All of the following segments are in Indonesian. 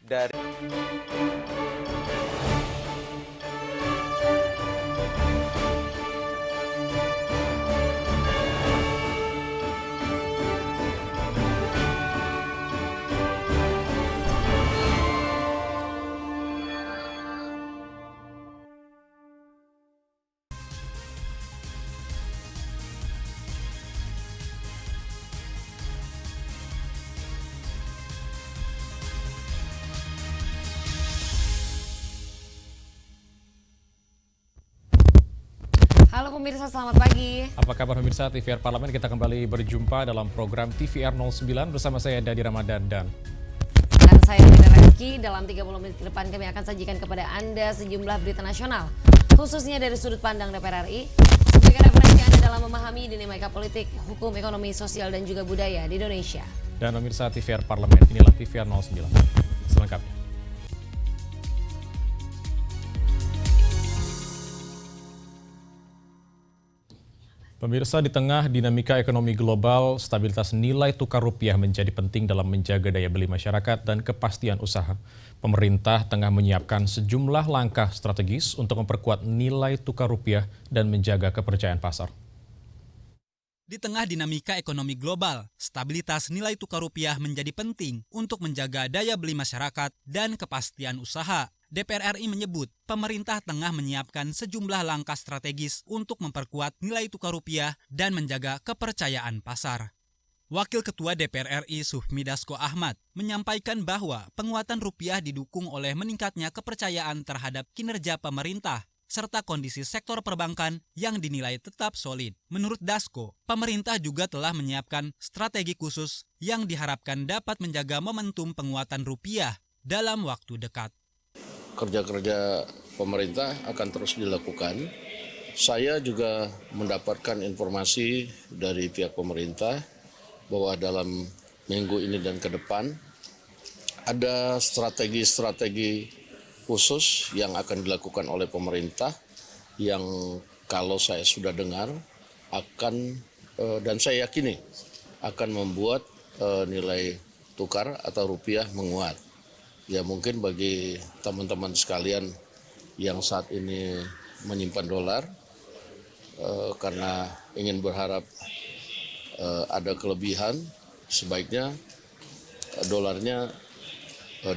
dari Halo pemirsa, selamat pagi. Apa kabar pemirsa TVR Parlemen? Kita kembali berjumpa dalam program TVR 09 bersama saya Dadi Ramadan dan saya Nida Rezki. Dalam 30 menit ke depan kami akan sajikan kepada Anda sejumlah berita nasional, khususnya dari sudut pandang DPR RI, sebagai referensi Anda dalam memahami dinamika politik, hukum, ekonomi, sosial, dan juga budaya di Indonesia. Dan pemirsa TVR Parlemen, inilah TVR 09. Selengkapnya. Pemirsa, di tengah dinamika ekonomi global, stabilitas nilai tukar rupiah menjadi penting dalam menjaga daya beli masyarakat dan kepastian usaha. Pemerintah tengah menyiapkan sejumlah langkah strategis untuk memperkuat nilai tukar rupiah dan menjaga kepercayaan pasar. Di tengah dinamika ekonomi global, stabilitas nilai tukar rupiah menjadi penting untuk menjaga daya beli masyarakat dan kepastian usaha. DPR RI menyebut pemerintah tengah menyiapkan sejumlah langkah strategis untuk memperkuat nilai tukar rupiah dan menjaga kepercayaan pasar. Wakil Ketua DPR RI Sufmi Dasko Ahmad menyampaikan bahwa penguatan rupiah didukung oleh meningkatnya kepercayaan terhadap kinerja pemerintah serta kondisi sektor perbankan yang dinilai tetap solid. Menurut Dasko, pemerintah juga telah menyiapkan strategi khusus yang diharapkan dapat menjaga momentum penguatan rupiah dalam waktu dekat. Kerja-kerja pemerintah akan terus dilakukan. Saya juga mendapatkan informasi dari pihak pemerintah bahwa dalam minggu ini dan ke depan ada strategi-strategi khusus yang akan dilakukan oleh pemerintah yang kalau saya sudah dengar akan dan saya yakini akan membuat nilai tukar atau rupiah menguat. Ya mungkin bagi teman-teman sekalian yang saat ini menyimpan dolar karena ingin berharap ada kelebihan, sebaiknya dolarnya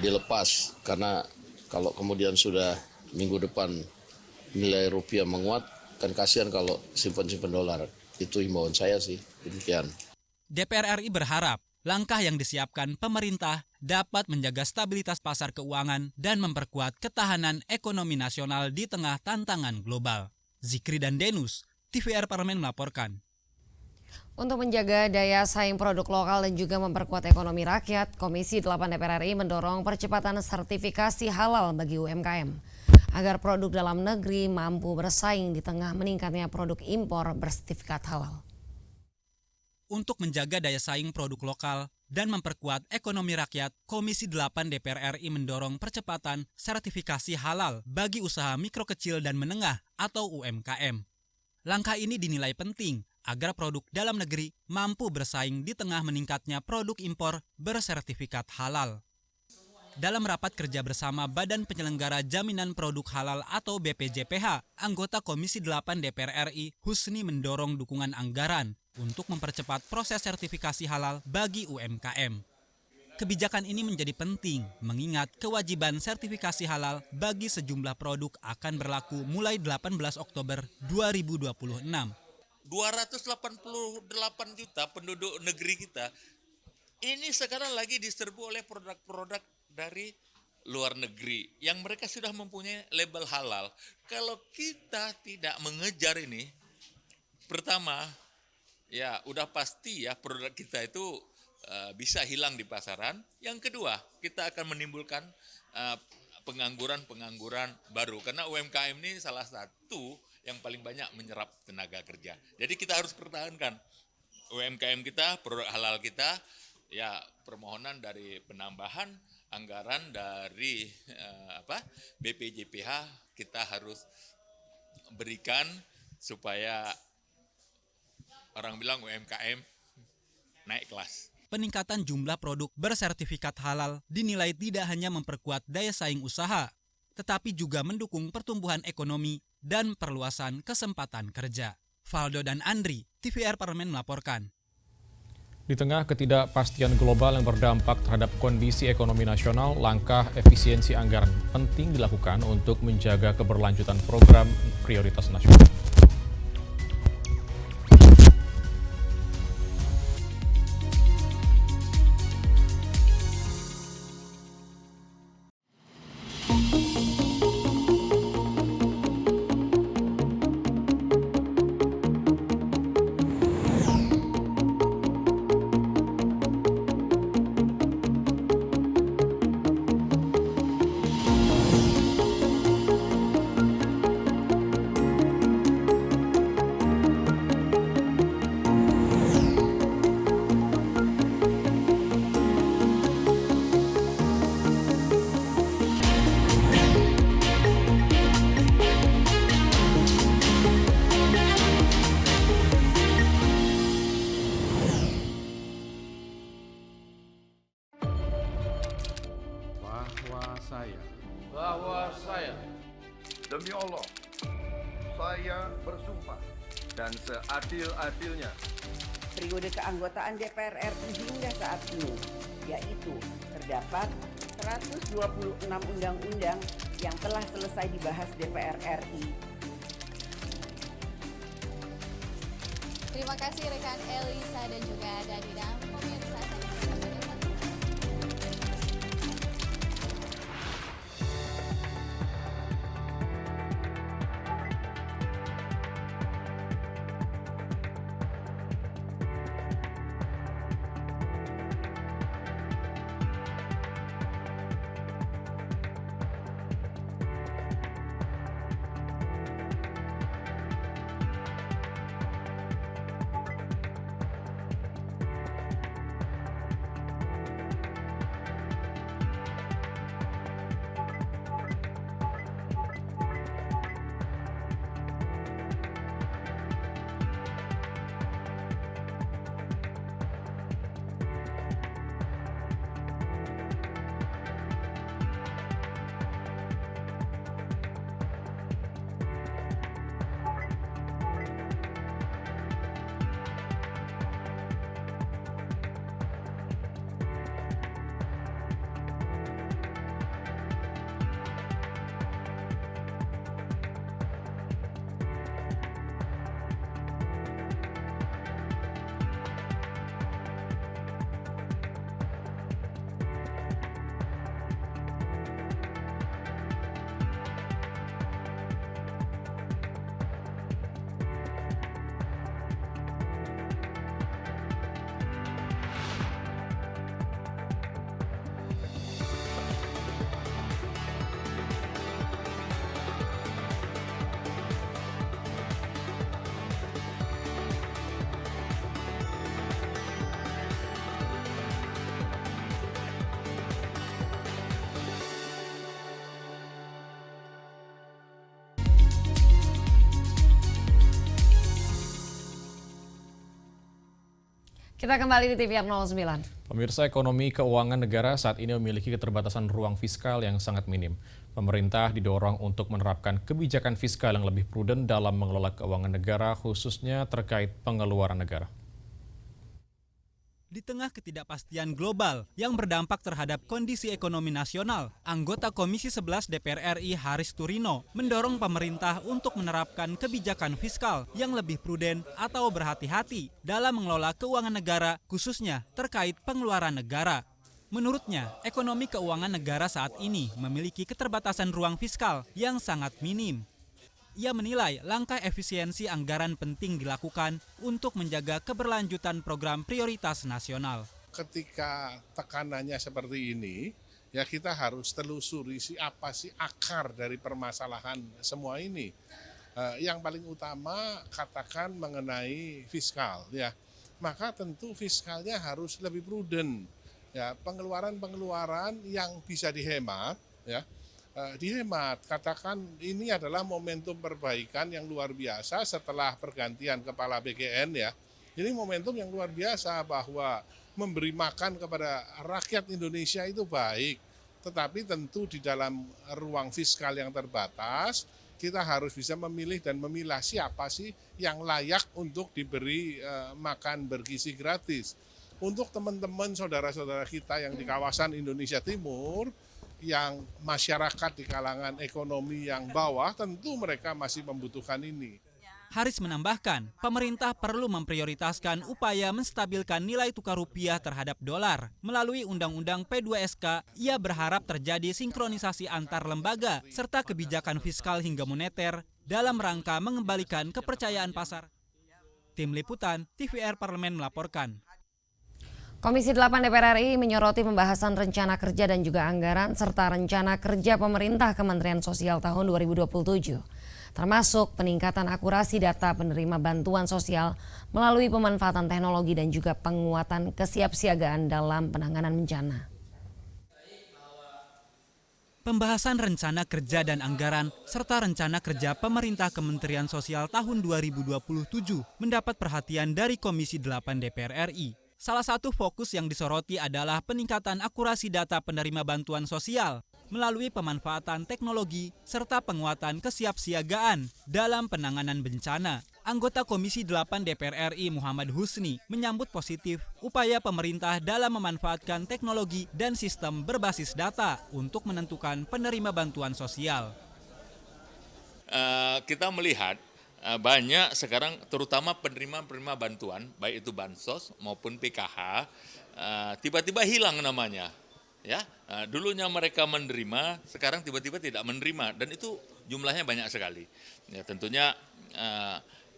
dilepas karena kalau kemudian sudah minggu depan nilai rupiah menguat, kan kasihan kalau simpan-simpan dolar. Itu himbauan saya sih, demikian. DPR RI berharap langkah yang disiapkan pemerintah dapat menjaga stabilitas pasar keuangan dan memperkuat ketahanan ekonomi nasional di tengah tantangan global. Zikri dan Denus, TVR Parlemen melaporkan. Untuk menjaga daya saing produk lokal dan juga memperkuat ekonomi rakyat, Komisi 8 DPR RI mendorong percepatan sertifikasi halal bagi UMKM agar produk dalam negeri mampu bersaing di tengah meningkatnya produk impor bersertifikat halal. Untuk menjaga daya saing produk lokal dan memperkuat ekonomi rakyat, Komisi 8 DPR RI mendorong percepatan sertifikasi halal bagi usaha mikro kecil dan menengah atau UMKM. Langkah ini dinilai penting agar produk dalam negeri mampu bersaing di tengah meningkatnya produk impor bersertifikat halal. Dalam rapat kerja bersama Badan Penyelenggara Jaminan Produk Halal atau BPJPH, anggota Komisi 8 DPR RI Husni mendorong dukungan anggaran untuk mempercepat proses sertifikasi halal bagi UMKM. Kebijakan ini menjadi penting mengingat kewajiban sertifikasi halal bagi sejumlah produk akan berlaku mulai 18 Oktober 2026. 288 juta penduduk negeri kita ini sekarang lagi diserbu oleh produk-produk dari luar negeri yang mereka sudah mempunyai label halal. Kalau kita tidak mengejar ini, pertama ya udah pasti ya produk kita itu bisa hilang di pasaran. Yang kedua, kita akan menimbulkan pengangguran baru karena UMKM ini salah satu yang paling banyak menyerap tenaga kerja. Jadi kita harus pertahankan UMKM kita, produk halal kita. Ya, permohonan dari penambahan anggaran dari BPJPH kita harus berikan supaya orang bilang UMKM naik kelas. peningkatan jumlah produk bersertifikat halal dinilai tidak hanya memperkuat daya saing usaha, tetapi juga mendukung pertumbuhan ekonomi dan perluasan kesempatan kerja. Valdo dan Andri, TVR Parlemen melaporkan. Di tengah ketidakpastian global yang berdampak terhadap kondisi ekonomi nasional, langkah efisiensi anggaran penting dilakukan untuk menjaga keberlanjutan program prioritas nasional. bahwa saya demi Allah saya bersumpah dan seadil-adilnya periode keanggotaan DPR RI hingga saat ini, yaitu terdapat 126 undang-undang yang telah selesai dibahas DPR RI. Terima kasih rekan Elisa dan juga Danida. Pemirsa, Kita kembali di TVR 09. Pemirsa, ekonomi keuangan negara saat ini memiliki keterbatasan ruang fiskal yang sangat minim. Pemerintah didorong untuk menerapkan kebijakan fiskal yang lebih prudent dalam mengelola keuangan negara, khususnya terkait pengeluaran negara. Di tengah ketidakpastian global yang berdampak terhadap kondisi ekonomi nasional, anggota Komisi 11 DPR RI Haris Turino mendorong pemerintah untuk menerapkan kebijakan fiskal yang lebih prudent atau berhati-hati dalam mengelola keuangan negara, khususnya terkait pengeluaran negara. Menurutnya, ekonomi keuangan negara saat ini memiliki keterbatasan ruang fiskal yang sangat minim. Ia menilai langkah efisiensi anggaran penting dilakukan untuk menjaga keberlanjutan program prioritas nasional. Ketika tekanannya seperti ini, ya kita harus telusuri apa sih akar dari permasalahan semua ini. Yang paling utama katakan mengenai fiskal, ya. Maka tentu fiskalnya harus lebih prudent. Ya, pengeluaran-pengeluaran yang bisa dihemat, ya. Dihemat, katakan ini adalah momentum perbaikan yang luar biasa setelah pergantian kepala BGN, ya. Ini momentum yang luar biasa bahwa memberi makan kepada rakyat Indonesia itu baik. Tetapi tentu di dalam ruang fiskal yang terbatas, kita harus bisa memilih dan memilah siapa sih yang layak untuk diberi makan bergizi gratis. Untuk teman-teman saudara-saudara kita yang di kawasan Indonesia Timur, yang masyarakat di kalangan ekonomi yang bawah, tentu mereka masih membutuhkan ini. Haris menambahkan, pemerintah perlu memprioritaskan upaya menstabilkan nilai tukar rupiah terhadap dolar. Melalui Undang-Undang P2SK, ia berharap terjadi sinkronisasi antar lembaga serta kebijakan fiskal hingga moneter dalam rangka mengembalikan kepercayaan pasar. Tim Liputan, TVR Parlemen melaporkan. Komisi 8 DPR RI menyoroti pembahasan rencana kerja dan juga anggaran serta rencana kerja pemerintah Kementerian Sosial tahun 2027. Termasuk peningkatan akurasi data penerima bantuan sosial melalui pemanfaatan teknologi dan juga penguatan kesiapsiagaan dalam penanganan bencana. Pembahasan rencana kerja dan anggaran serta rencana kerja pemerintah Kementerian Sosial tahun 2027 mendapat perhatian dari Komisi 8 DPR RI. Salah satu fokus yang disoroti adalah peningkatan akurasi data penerima bantuan sosial melalui pemanfaatan teknologi serta penguatan kesiapsiagaan dalam penanganan bencana. Anggota Komisi 8 DPR RI Muhammad Husni menyambut positif upaya pemerintah dalam memanfaatkan teknologi dan sistem berbasis data untuk menentukan penerima bantuan sosial. Kita melihat banyak sekarang terutama penerima bantuan, baik itu bansos maupun PKH, tiba-tiba hilang namanya. Ya, dulunya mereka menerima, sekarang tiba-tiba tidak menerima, dan itu jumlahnya banyak sekali. Ya, tentunya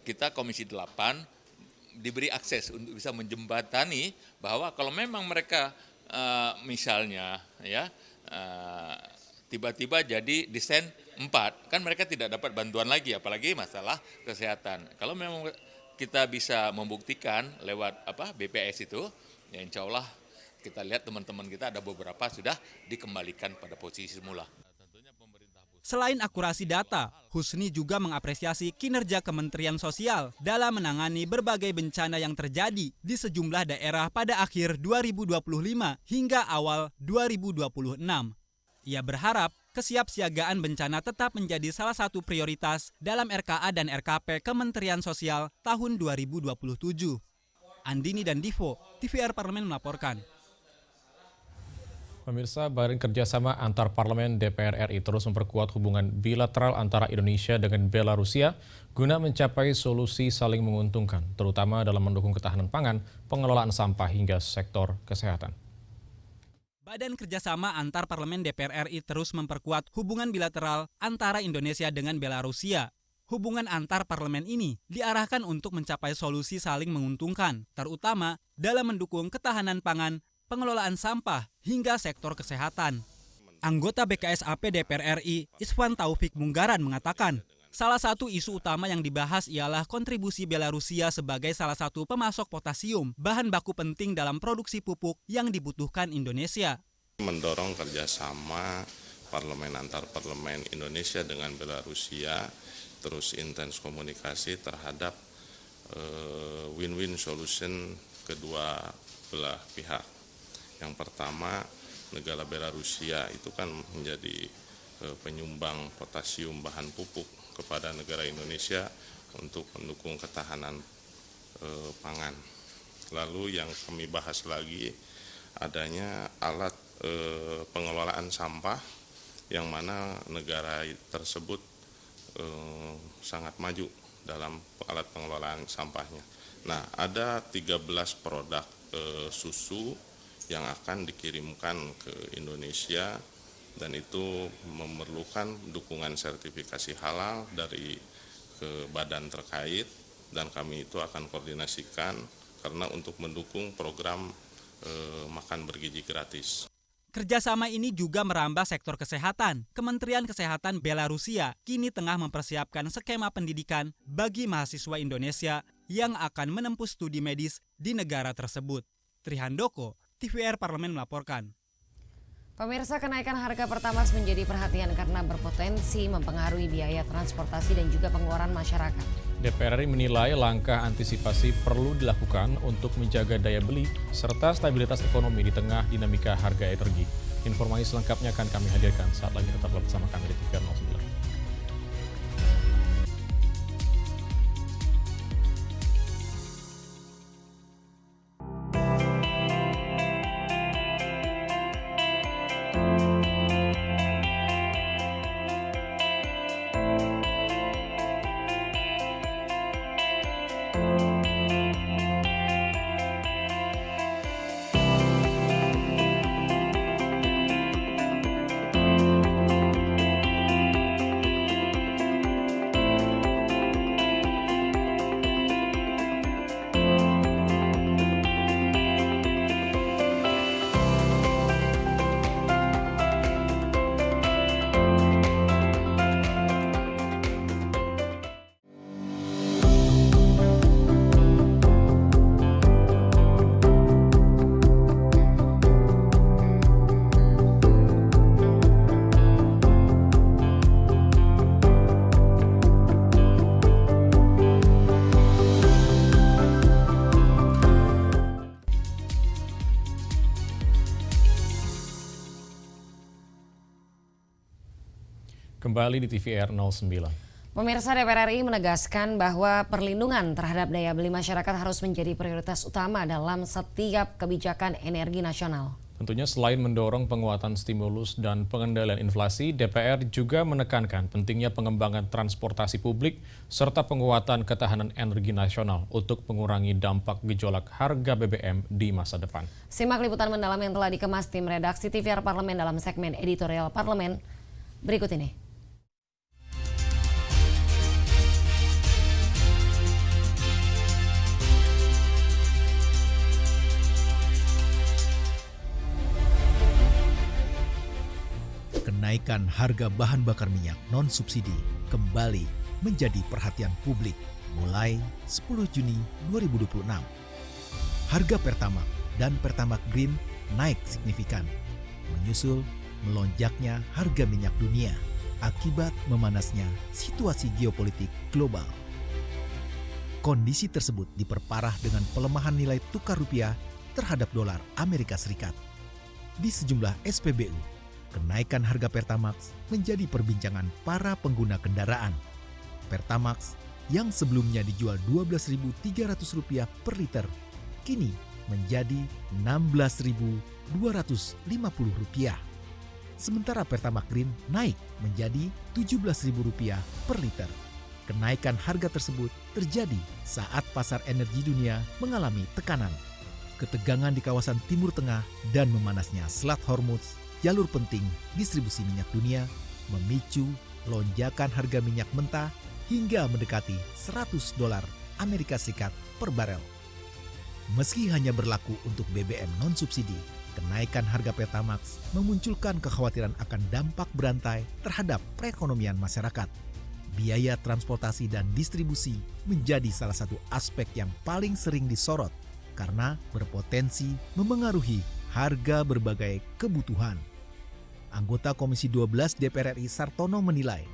kita Komisi 8 diberi akses untuk bisa menjembatani bahwa kalau memang mereka misalnya ya tiba-tiba jadi desain 4, kan mereka tidak dapat bantuan lagi, apalagi masalah kesehatan. Kalau memang kita bisa membuktikan lewat BPS itu, ya insya Allah kita lihat teman-teman kita ada beberapa sudah dikembalikan pada posisi semula. Selain akurasi data, Husni juga mengapresiasi kinerja Kementerian Sosial dalam menangani berbagai bencana yang terjadi di sejumlah daerah pada akhir 2025 hingga awal 2026. Ia berharap kesiapsiagaan bencana tetap menjadi salah satu prioritas dalam RKA dan RKP Kementerian Sosial tahun 2027. Andini dan Divo, TVR Parlemen melaporkan. Pemirsa, Badan Kerjasama Antar Parlemen DPR RI terus memperkuat hubungan bilateral antara Indonesia dengan Belarusia guna mencapai solusi saling menguntungkan, terutama dalam mendukung ketahanan pangan, pengelolaan sampah hingga sektor kesehatan. Badan Kerjasama Antar Parlemen DPR RI terus memperkuat hubungan bilateral antara Indonesia dengan Belarusia. Hubungan antar parlemen ini diarahkan untuk mencapai solusi saling menguntungkan, terutama dalam mendukung ketahanan pangan, pengelolaan sampah, hingga sektor kesehatan. Anggota BKSAP DPR RI, Isvan Taufik Munggaran mengatakan, salah satu isu utama yang dibahas ialah kontribusi Belarusia sebagai salah satu pemasok potasium, bahan baku penting dalam produksi pupuk yang dibutuhkan Indonesia. Mendorong kerjasama parlemen antar parlemen Indonesia dengan Belarusia, terus intens komunikasi terhadap win-win solution kedua belah pihak. Yang pertama, negara Belarusia itu kan menjadi penyumbang potasium bahan pupuk kepada negara Indonesia untuk mendukung ketahanan pangan. Lalu yang kami bahas lagi adanya alat pengelolaan sampah yang mana negara tersebut sangat maju dalam alat pengelolaan sampahnya. Nah, ada 13 produk susu yang akan dikirimkan ke Indonesia dan itu memerlukan dukungan sertifikasi halal dari ke badan terkait dan kami itu akan koordinasikan karena untuk mendukung program makan bergizi gratis. Kerjasama ini juga merambah sektor kesehatan. Kementerian Kesehatan Belarusia kini tengah mempersiapkan skema pendidikan bagi mahasiswa Indonesia yang akan menempuh studi medis di negara tersebut. Trihandoko, TVR Parlemen melaporkan. Pemirsa, kenaikan harga Pertamax menjadi perhatian karena berpotensi mempengaruhi biaya transportasi dan juga pengeluaran masyarakat. DPR RI menilai langkah antisipasi perlu dilakukan untuk menjaga daya beli serta stabilitas ekonomi di tengah dinamika harga energi. Informasi selengkapnya akan kami hadirkan saat lagi, tetap bersama kami di TVR 09. Kembali di TVR 09. Pemirsa, DPR RI menegaskan bahwa perlindungan terhadap daya beli masyarakat harus menjadi prioritas utama dalam setiap kebijakan energi nasional. Tentunya selain mendorong penguatan stimulus dan pengendalian inflasi, DPR juga menekankan pentingnya pengembangan transportasi publik serta penguatan ketahanan energi nasional untuk mengurangi dampak gejolak harga BBM di masa depan. Simak liputan mendalam yang telah dikemas tim redaksi TVR Parlemen dalam segmen editorial Parlemen berikut ini. Kenaikan harga bahan bakar minyak non-subsidi kembali menjadi perhatian publik mulai 10 Juni 2026. Harga Pertamax dan Pertamax Green naik signifikan, menyusul melonjaknya harga minyak dunia akibat memanasnya situasi geopolitik global. Kondisi tersebut diperparah dengan pelemahan nilai tukar rupiah terhadap dolar Amerika Serikat. Di sejumlah SPBU, kenaikan harga Pertamax menjadi perbincangan para pengguna kendaraan. Pertamax yang sebelumnya dijual Rp12.300 per liter, kini menjadi Rp16.250. Sementara Pertamax Green naik menjadi Rp17.000 per liter. Kenaikan harga tersebut terjadi saat pasar energi dunia mengalami tekanan, ketegangan di kawasan Timur Tengah, dan memanasnya Selat Hormuz, jalur penting distribusi minyak dunia, memicu lonjakan harga minyak mentah hingga mendekati $100 Amerika Serikat per barel. Meski hanya berlaku untuk BBM non-subsidi, kenaikan harga Pertamax memunculkan kekhawatiran akan dampak berantai terhadap perekonomian masyarakat. Biaya transportasi dan distribusi menjadi salah satu aspek yang paling sering disorot karena berpotensi memengaruhi harga berbagai kebutuhan. Anggota Komisi 12 DPR RI Sartono menilai,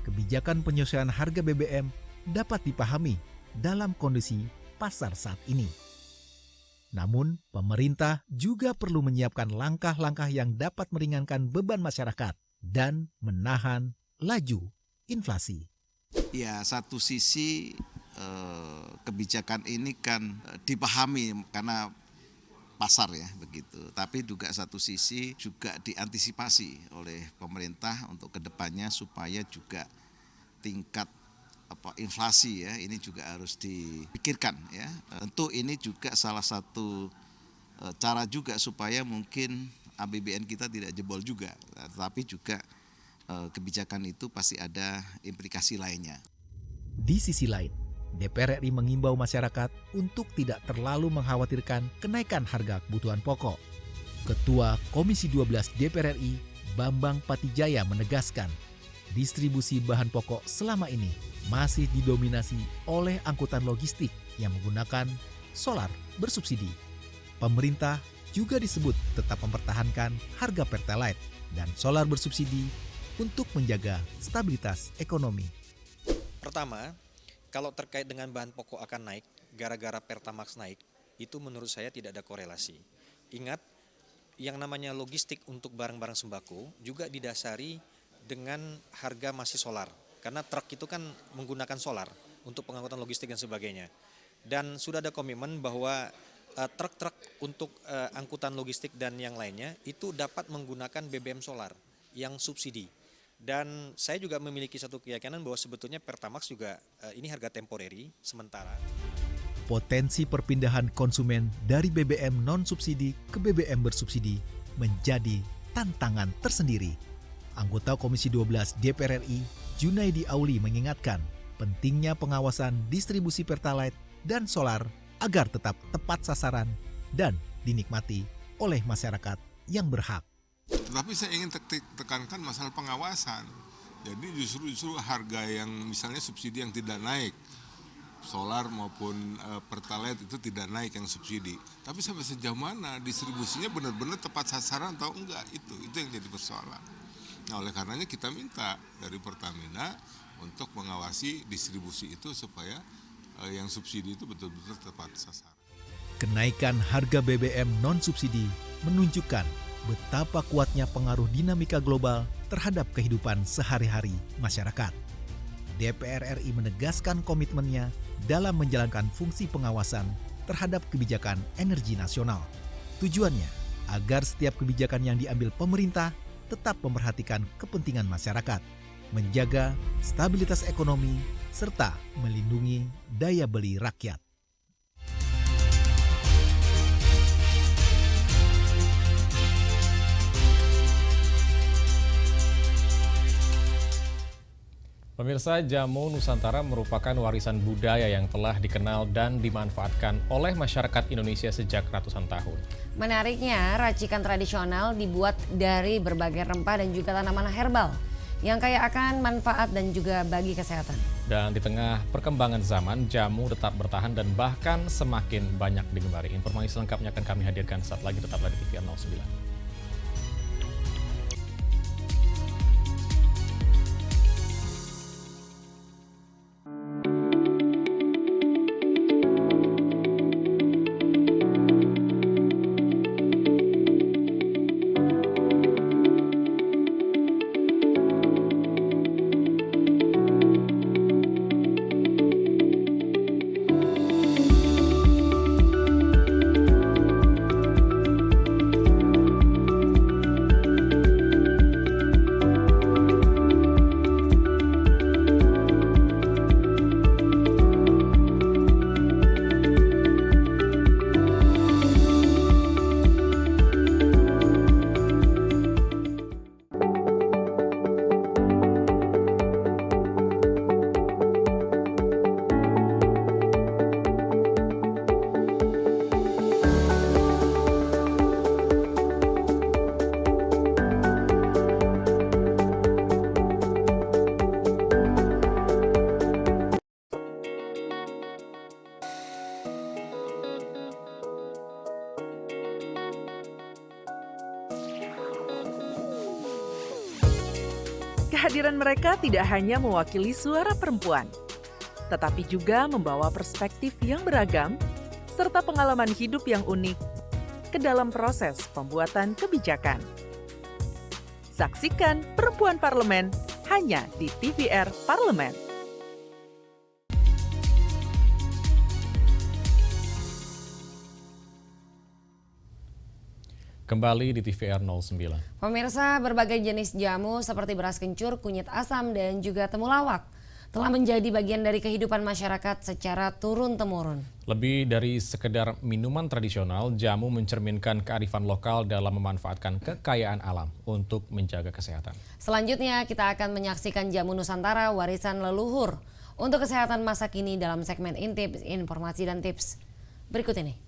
kebijakan penyesuaian harga BBM dapat dipahami dalam kondisi pasar saat ini. Namun, pemerintah juga perlu menyiapkan langkah-langkah yang dapat meringankan beban masyarakat dan menahan laju inflasi. Ya, satu sisi kebijakan ini kan dipahami karena pasar ya begitu. Tapi juga satu sisi juga diantisipasi oleh pemerintah untuk kedepannya supaya juga tingkat inflasi ya ini juga harus dipikirkan ya. Tentu ini juga salah satu cara juga supaya mungkin APBN kita tidak jebol juga. Tetapi juga kebijakan itu pasti ada implikasi lainnya. Di sisi lain, DPR RI mengimbau masyarakat untuk tidak terlalu mengkhawatirkan kenaikan harga kebutuhan pokok. Ketua Komisi 12 DPR RI, Bambang Patijaya menegaskan, distribusi bahan pokok selama ini masih didominasi oleh angkutan logistik yang menggunakan solar bersubsidi. Pemerintah juga disebut tetap mempertahankan harga Pertalite dan solar bersubsidi untuk menjaga stabilitas ekonomi. Pertama, kalau terkait dengan bahan pokok akan naik, gara-gara Pertamax naik, itu menurut saya tidak ada korelasi. Ingat, yang namanya logistik untuk barang-barang sembako juga didasari dengan harga masih solar. Karena truk itu kan menggunakan solar untuk pengangkutan logistik dan sebagainya. Dan sudah ada komitmen bahwa truk-truk untuk angkutan logistik dan yang lainnya itu dapat menggunakan BBM solar yang subsidi. Dan saya juga memiliki satu keyakinan bahwa sebetulnya Pertamax juga ini harga temporary sementara. Potensi perpindahan konsumen dari BBM non-subsidi ke BBM bersubsidi menjadi tantangan tersendiri. Anggota Komisi 12 DPR RI, Junaidi Auli mengingatkan pentingnya pengawasan distribusi Pertalite dan solar agar tetap tepat sasaran dan dinikmati oleh masyarakat yang berhak. Tetapi saya ingin tekankan masalah pengawasan. Jadi justru harga yang misalnya subsidi yang tidak naik, solar maupun Pertalite itu tidak naik yang subsidi. Tapi sampai sejauh mana distribusinya benar-benar tepat sasaran atau enggak, itu yang jadi persoalan. Nah, oleh karenanya kita minta dari Pertamina untuk mengawasi distribusi itu supaya yang subsidi itu betul-betul tepat sasaran. Kenaikan harga BBM non-subsidi menunjukkan betapa kuatnya pengaruh dinamika global terhadap kehidupan sehari-hari masyarakat. DPR RI menegaskan komitmennya dalam menjalankan fungsi pengawasan terhadap kebijakan energi nasional. Tujuannya agar setiap kebijakan yang diambil pemerintah tetap memperhatikan kepentingan masyarakat, menjaga stabilitas ekonomi, serta melindungi daya beli rakyat. Pemirsa, jamu Nusantara merupakan warisan budaya yang telah dikenal dan dimanfaatkan oleh masyarakat Indonesia sejak ratusan tahun. Menariknya, racikan tradisional dibuat dari berbagai rempah dan juga tanaman herbal yang kaya akan manfaat dan juga bagi kesehatan. Dan di tengah perkembangan zaman, jamu tetap bertahan dan bahkan semakin banyak digemari. Informasi selengkapnya akan kami hadirkan saat lagi, tetaplah di TVR 09. Kehadiran mereka tidak hanya mewakili suara perempuan, tetapi juga membawa perspektif yang beragam serta pengalaman hidup yang unik ke dalam proses pembuatan kebijakan. Saksikan Perempuan Parlemen hanya di TVR Parlemen. Kembali di TVR 09. Pemirsa, berbagai jenis jamu seperti beras kencur, kunyit asam, dan juga temulawak telah menjadi bagian dari kehidupan masyarakat secara turun-temurun. Lebih dari sekedar minuman tradisional, jamu mencerminkan kearifan lokal dalam memanfaatkan kekayaan alam untuk menjaga kesehatan. Selanjutnya, kita akan menyaksikan jamu Nusantara warisan leluhur untuk kesehatan masa kini dalam segmen Intip, Informasi dan Tips. Berikut ini.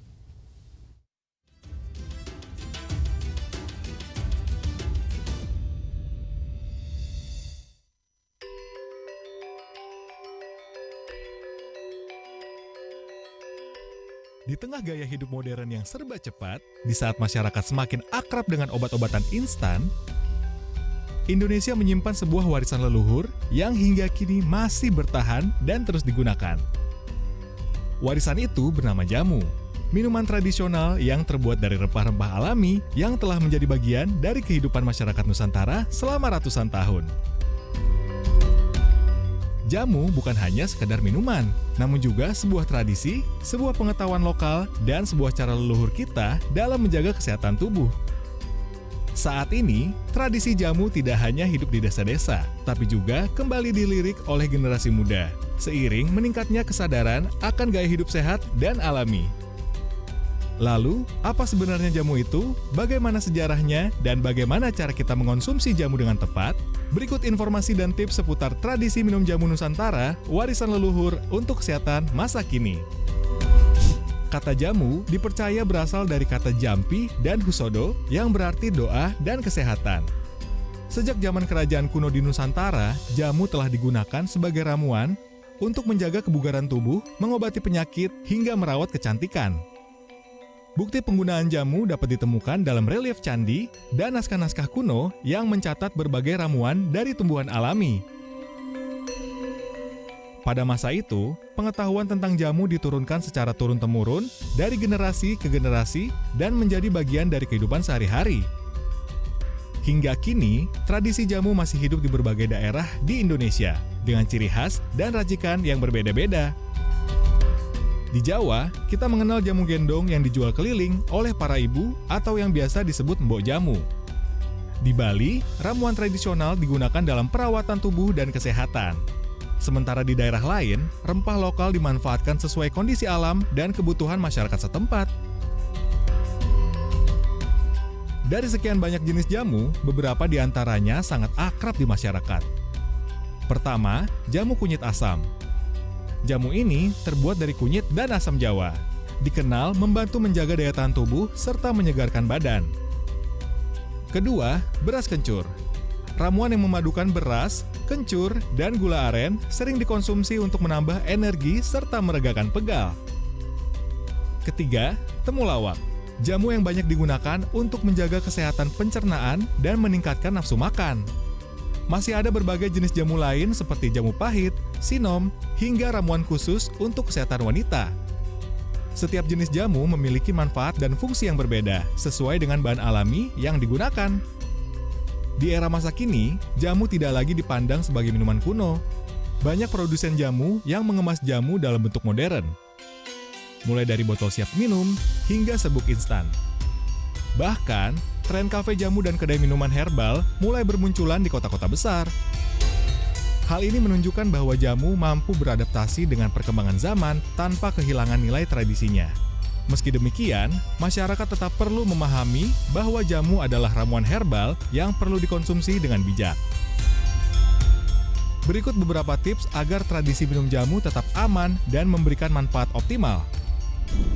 Di tengah gaya hidup modern yang serba cepat, di saat masyarakat semakin akrab dengan obat-obatan instan, Indonesia menyimpan sebuah warisan leluhur yang hingga kini masih bertahan dan terus digunakan. Warisan itu bernama jamu, minuman tradisional yang terbuat dari rempah-rempah alami yang telah menjadi bagian dari kehidupan masyarakat Nusantara selama ratusan tahun. Jamu bukan hanya sekadar minuman, namun juga sebuah tradisi, sebuah pengetahuan lokal, dan sebuah cara leluhur kita dalam menjaga kesehatan tubuh. Saat ini, tradisi jamu tidak hanya hidup di desa-desa, tapi juga kembali dilirik oleh generasi muda, seiring meningkatnya kesadaran akan gaya hidup sehat dan alami. Lalu, apa sebenarnya jamu itu? Bagaimana sejarahnya? Dan bagaimana cara kita mengonsumsi jamu dengan tepat? Berikut informasi dan tips seputar tradisi minum jamu Nusantara, warisan leluhur untuk kesehatan masa kini. Kata jamu dipercaya berasal dari kata jampi dan husodo yang berarti doa dan kesehatan. Sejak zaman kerajaan kuno di Nusantara, jamu telah digunakan sebagai ramuan untuk menjaga kebugaran tubuh, mengobati penyakit, hingga merawat kecantikan. Bukti penggunaan jamu dapat ditemukan dalam relief candi dan naskah-naskah kuno yang mencatat berbagai ramuan dari tumbuhan alami. Pada masa itu, pengetahuan tentang jamu diturunkan secara turun-temurun dari generasi ke generasi dan menjadi bagian dari kehidupan sehari-hari. Hingga kini, tradisi jamu masih hidup di berbagai daerah di Indonesia dengan ciri khas dan racikan yang berbeda-beda. Di Jawa, kita mengenal jamu gendong yang dijual keliling oleh para ibu atau yang biasa disebut mbok jamu. Di Bali, ramuan tradisional digunakan dalam perawatan tubuh dan kesehatan. Sementara di daerah lain, rempah lokal dimanfaatkan sesuai kondisi alam dan kebutuhan masyarakat setempat. Dari sekian banyak jenis jamu, beberapa di antaranya sangat akrab di masyarakat. Pertama, jamu kunyit asam. Jamu ini terbuat dari kunyit dan asam jawa. Dikenal membantu menjaga daya tahan tubuh serta menyegarkan badan. Kedua, beras kencur. Ramuan yang memadukan beras, kencur, dan gula aren sering dikonsumsi untuk menambah energi serta meregakan pegal. Ketiga, temulawak. Jamu yang banyak digunakan untuk menjaga kesehatan pencernaan dan meningkatkan nafsu makan. Masih ada berbagai jenis jamu lain seperti jamu pahit, sinom, hingga ramuan khusus untuk kesehatan wanita. Setiap jenis jamu memiliki manfaat dan fungsi yang berbeda sesuai dengan bahan alami yang digunakan. Di era masa kini, jamu tidak lagi dipandang sebagai minuman kuno. Banyak produsen jamu yang mengemas jamu dalam bentuk modern, mulai dari botol siap minum hingga serbuk instan. Bahkan, tren kafe jamu dan kedai minuman herbal mulai bermunculan di kota-kota besar. Hal ini menunjukkan bahwa jamu mampu beradaptasi dengan perkembangan zaman tanpa kehilangan nilai tradisinya. Meski demikian, masyarakat tetap perlu memahami bahwa jamu adalah ramuan herbal yang perlu dikonsumsi dengan bijak. Berikut beberapa tips agar tradisi minum jamu tetap aman dan memberikan manfaat optimal.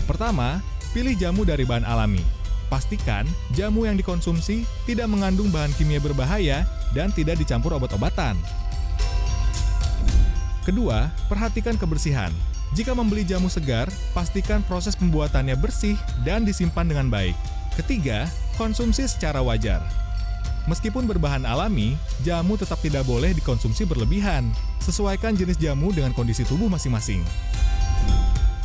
Pertama, pilih jamu dari bahan alami. Pastikan jamu yang dikonsumsi tidak mengandung bahan kimia berbahaya dan tidak dicampur obat-obatan. Kedua, perhatikan kebersihan. Jika membeli jamu segar, pastikan proses pembuatannya bersih dan disimpan dengan baik. Ketiga, konsumsi secara wajar. Meskipun berbahan alami, jamu tetap tidak boleh dikonsumsi berlebihan. Sesuaikan jenis jamu dengan kondisi tubuh masing-masing.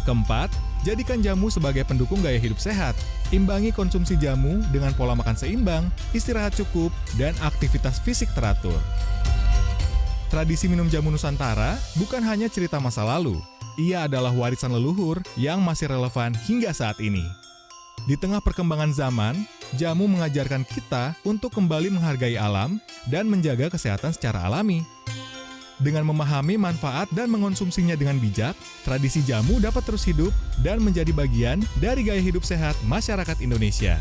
Keempat, jadikan jamu sebagai pendukung gaya hidup sehat. Imbangi konsumsi jamu dengan pola makan seimbang, istirahat cukup, dan aktivitas fisik teratur. Tradisi minum jamu Nusantara bukan hanya cerita masa lalu. Ia adalah warisan leluhur yang masih relevan hingga saat ini. Di tengah perkembangan zaman, jamu mengajarkan kita untuk kembali menghargai alam dan menjaga kesehatan secara alami. Dengan memahami manfaat dan mengonsumsinya dengan bijak, tradisi jamu dapat terus hidup dan menjadi bagian dari gaya hidup sehat masyarakat Indonesia.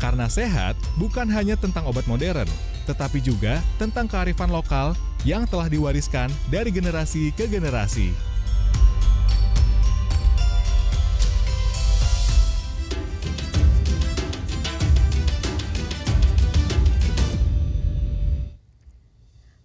Karena sehat bukan hanya tentang obat modern, tetapi juga tentang kearifan lokal yang telah diwariskan dari generasi ke generasi.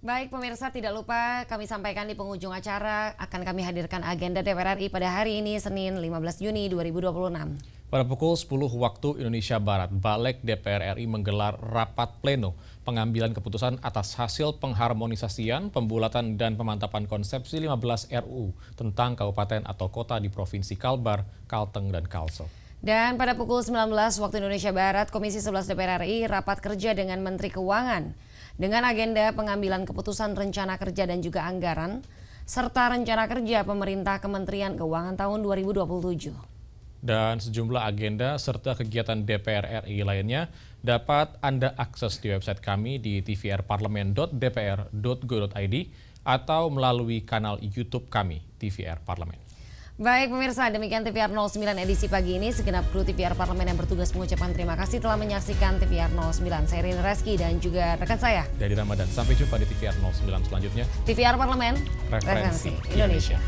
Baik pemirsa, tidak lupa kami sampaikan di penghujung acara akan kami hadirkan agenda DPR RI pada hari ini Senin 15 Juni 2026. Pada pukul 10 waktu Indonesia Barat, Balik DPR RI menggelar rapat pleno pengambilan keputusan atas hasil pengharmonisasian, pembulatan dan pemantapan konsepsi 15 RUU tentang kabupaten atau kota di Provinsi Kalbar, Kalteng, dan Kalsel. Dan pada pukul 19 waktu Indonesia Barat, Komisi 11 DPR RI rapat kerja dengan Menteri Keuangan dengan agenda pengambilan keputusan rencana kerja dan juga anggaran, serta rencana kerja pemerintah Kementerian Keuangan tahun 2027. Dan sejumlah agenda serta kegiatan DPR RI lainnya dapat Anda akses di website kami di tvrparlemen.dpr.go.id atau melalui kanal YouTube kami, TVR Parlemen. Baik pemirsa, demikian TVR 09 edisi pagi ini. Segenap kru TVR Parlemen yang bertugas mengucapkan terima kasih telah menyaksikan TVR 09. Saya Rini Reski dan juga rekan saya Dari Ramadan. Sampai jumpa di TVR 09 selanjutnya. TVR Parlemen, Referensi Indonesia.